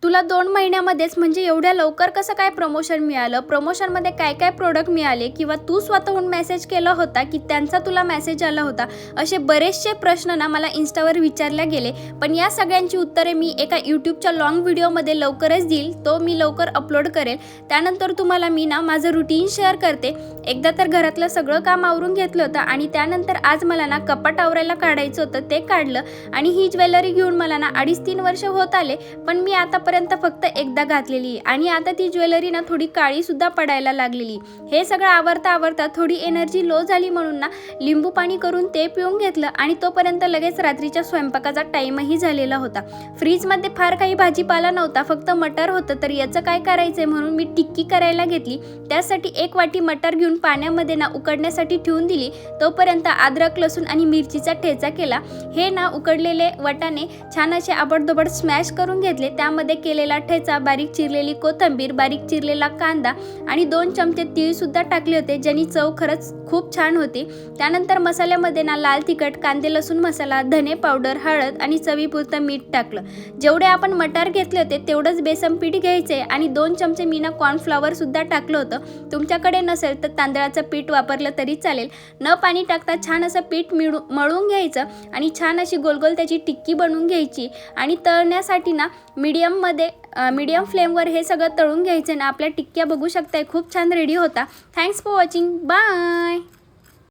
तुला 2 महिन्यामध्येच म्हणजे एवढ्या लवकर कसं काय प्रमोशन मिळालं? प्रमोशनमध्ये काय काय प्रोडक्ट मिळाले? किंवा तू स्वतःहून मेसेज केला होता की त्यांचा तुला मेसेज आला होता? असे बरेचसे प्रश्न ना मला इन्स्टावर विचारले गेले, पण या सगळ्यांची उत्तरे मी एका यूट्यूबच्या लॉंग व्हिडिओमध्ये लवकरच देईल. तो मी लवकर अपलोड करेल. त्यानंतर तुम्हाला मी ना माझं रुटीन शेअर करते. एकदा तर घरातलं सगळं काम आवरून घेतलं होतं आणि त्यानंतर आज मला ना कपाट आवरायला काढायचं होतं, ते काढलं आणि ही ज्वेलरी घेऊन मला ना 2.5-3 वर्ष होत आले, पण मी आतापर्यंत फक्त एकदा घातलेली आणि आता ती ज्वेलरी ना थोडी काळीसुद्धा पडायला लागलेली. हे सगळं आवरता थोडी एनर्जी लो झाली म्हणून ना लिंबू पाणी करून ते पिऊन घेतलं आणि तोपर्यंत लगेच रात्रीच्या स्वयंपाकाचा टाईमही झालेला होता. फ्रीजमध्ये फार काही भाजीपाला नव्हता, फक्त मटर होतं. तर याचं काय करायचं म्हणून मी टिक्की करायला घेतली. त्यासाठी 1 वाटी मटर घेऊन पाण्यामध्ये ना उकडण्यासाठी ठेवून दिली. तोपर्यंत अद्रक, लसूण आणि मिरचीचा ठेचा केला. हे ना उकडलेले वाटाणे छान असे आबडधोबड स्मॅश करून घेतले. त्यामध्ये केलेला ठेचा, बारीक चिरलेली कोथिंबीर, बारीक चिरलेला कांदा आणि 2 चमचे तीळसुद्धा टाकले होते, ज्यानी चव खरंच खूप छान होती. त्यानंतर मसाल्यामध्ये ना लाल तिखट, कांदे लसूण मसाला, धने पावडर, हळद आणि चवीपुरतं मीठ टाकलं. जेवढे आपण मटार घेतले होते तेवढंच बेसन पीठ घ्यायचे आणि 2 चमचे मी ना कॉर्नफ्लॉवरसुद्धा टाकलं होतं. तुमच्याकडे नसेल तर तांदळाचं पीठ वापरलं तरी चालेल. न पाणी टाकता छान असं पीठ मळून घ्यायचं आणि छान अशी गोलगोल त्याची टिक्की बनवून घ्यायची आणि तळण्यासाठी ना मीडियम फ्लेमवर हे सगळं तळून घ्यायचं ना. आपल्या टिक्क्या बघू शकताय खूप छान रेडी होता. Thanks for watching. बाय.